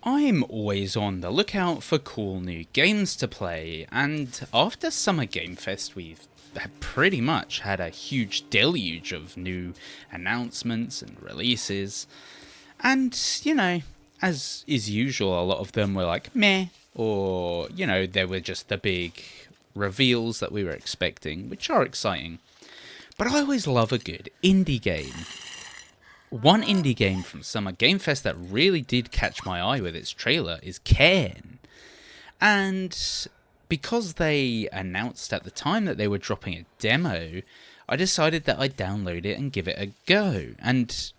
I'm always on the lookout for cool new games to play, and after Summer Game Fest, we've pretty much had a huge deluge of new announcements and releases. And, as is usual, a lot of them were like meh, or, they were just the big reveals that we were expecting, which are exciting. But I always love a good indie game. One indie game from Summer Game Fest that really did catch my eye with its trailer is Cairn. And because they announced at the time that they were dropping a demo, I decided that I'd download it and give it a go. And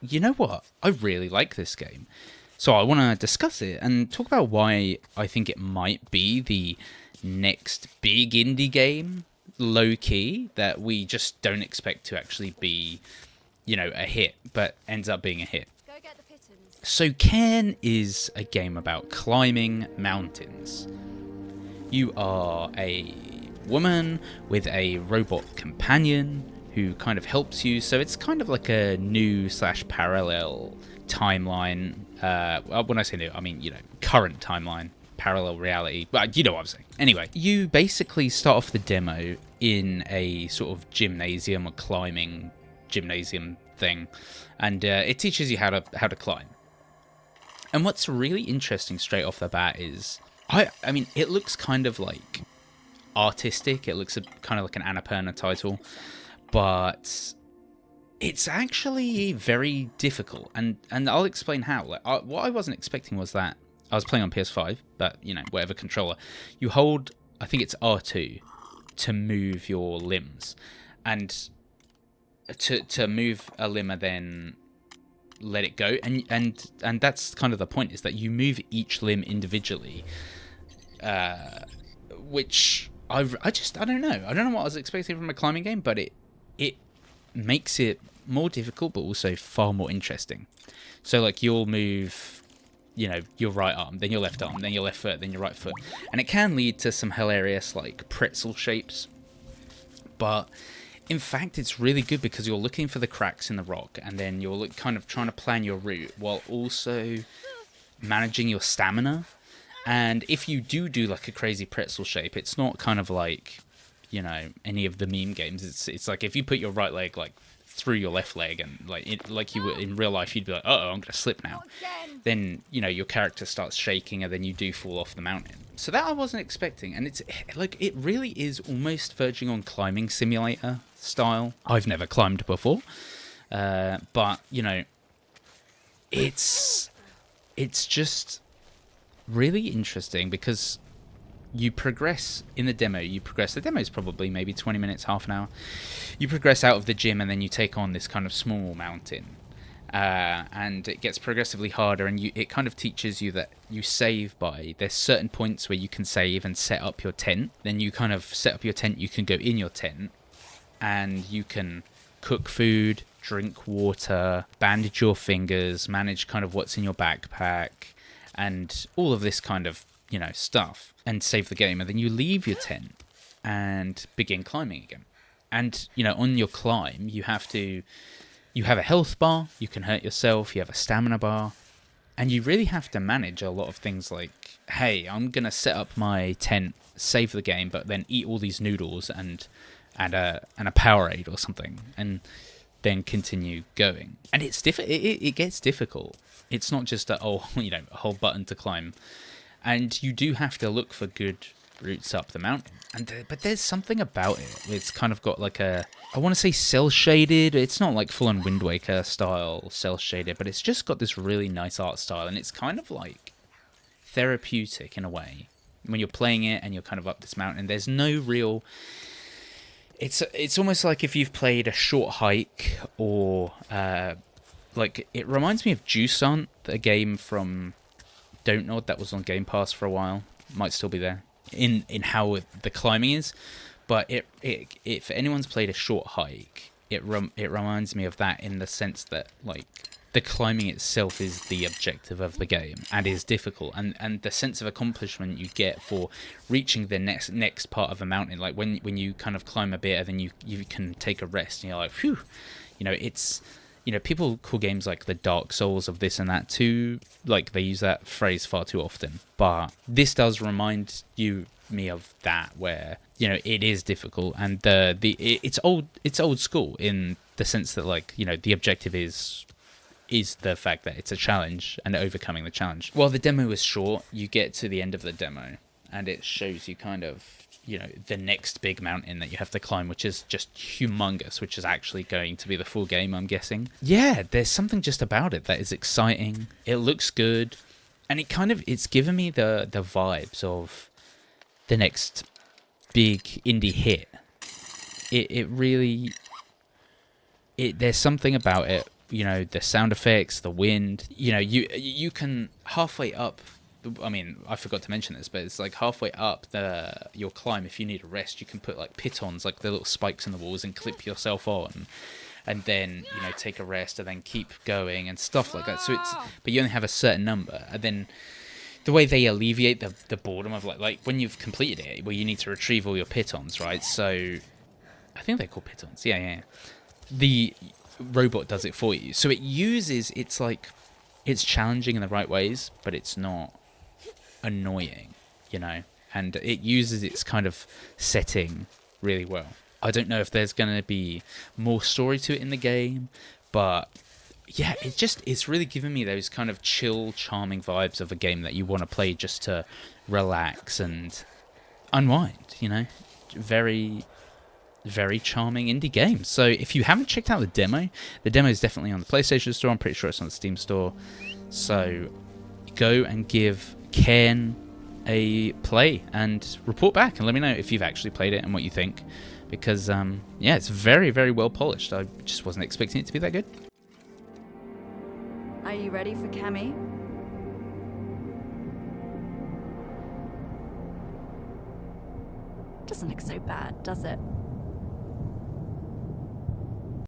you know what? I really like this game. So I want to discuss it and talk about why I think it might be the next big indie game, low-key, that we just don't expect to actually be a hit, but ends up being a hit. Go get the pittance. So Cairn is a game about climbing mountains. You are a woman with a robot companion who kind of helps you, so it's kind of like a new/parallel timeline. When I say new, I mean, current timeline, parallel reality, but you know what I'm saying. Anyway, you basically start off the demo in a sort of gymnasium or climbing gymnasium thing, and it teaches you how to climb. And what's really interesting straight off the bat is I mean it looks kind of like artistic. It looks kind of like an Annapurna title, but it's actually very difficult, and I'll explain how. What I wasn't expecting was that I was playing on PS5, but whatever controller you hold, I think it's R2 to move your limbs, and to move a limb and then let it go, and that's kind of the point, is that you move each limb individually, which I don't know what I was expecting from a climbing game, but it makes it more difficult but also far more interesting. So like you'll move your right arm, then your left arm, then your left foot, then your right foot, and it can lead to some hilarious like pretzel shapes, but in fact, it's really good because you're looking for the cracks in the rock, and then you're kind of trying to plan your route while also managing your stamina. And if you do like a crazy pretzel shape, it's not kind of like, any of the meme games. It's like if you put your right leg like through your left leg, and like you would in real life, you'd be like, oh, I'm gonna slip now. Then your character starts shaking, and then you do fall off the mountain. So that I wasn't expecting, and it's like it really is almost verging on climbing simulator style. I've never climbed before, but it's just really interesting because you progress in the demo. The demo is probably maybe 20 minutes, half an hour. You progress out of the gym, and then you take on this kind of small mountain. And it gets progressively harder, and it kind of teaches you that you save there's certain points where you can save and set up your tent. Then you kind of set up your tent, you can go in your tent, and you can cook food, drink water, bandage your fingers, manage kind of what's in your backpack, and all of this kind of, stuff, and save the game. And then you leave your tent and begin climbing again. And, on your climb, you have a health bar, you can hurt yourself, you have a stamina bar, and you really have to manage a lot of things like, hey, I'm going to set up my tent, save the game, but then eat all these noodles and a Powerade or something, and then continue going. And it's it gets difficult. It's not just a whole button to climb. And you do have to look for good routes up the mountain. But there's something about it. It's kind of got like I want to say cel shaded. It's not like full on Wind Waker style cel shaded, but it's just got this really nice art style, and it's kind of like therapeutic in a way when you're playing it and you're kind of up this mountain. There's no real. It's almost like if you've played a short hike, or like it reminds me of Jusant, a game from Don't Nod that was on Game Pass for a while. Might still be there. In how the climbing is, but it if anyone's played a short hike, it reminds me of that, in the sense that like the climbing itself is the objective of the game and is difficult, and the sense of accomplishment you get for reaching the next part of a mountain, like when you kind of climb a bit and then you can take a rest and you're like, phew, it's you know, people call games like the Dark Souls of this and that too, like they use that phrase far too often. But this does remind me of that, where, you know, it is difficult, and it's old school in the sense that, like, you know, the objective is the fact that it's a challenge and overcoming the challenge. While the demo is short, you get to the end of the demo and it shows you kind of, you know, the next big mountain that you have to climb, which is just humongous, which is actually going to be the full game, I'm guessing. Yeah, there's something just about it that is exciting. It looks good, and it's given me the vibes of the next big indie hit. It really, there's something about it, you know, the sound effects, the wind, you know, you can halfway up, I mean, I forgot to mention this, but it's like halfway up your climb, if you need a rest, you can put like pitons, like the little spikes in the walls, and clip yourself on, and then, you know, take a rest and then keep going and stuff like that. So but you only have a certain number, and then the way they alleviate the boredom of like when you've completed it, where you need to retrieve all your pitons, right? So I think they're called pitons. Yeah. The robot does it for you. So it's challenging in the right ways, but it's not annoying, you know, and it uses its kind of setting really well. I don't know if there's going to be more story to it in the game, but yeah, it's really giving me those kind of chill, charming vibes of a game that you want to play just to relax and unwind, you know. Very, very charming indie game. So if you haven't checked out the demo is definitely on the PlayStation Store. I'm pretty sure it's on the Steam Store. So go and give Cairn a play and report back and let me know if you've actually played it and what you think. Because, yeah, it's very, very well polished. I just wasn't expecting it to be that good. Are you ready for Cammy? Doesn't look so bad, does it?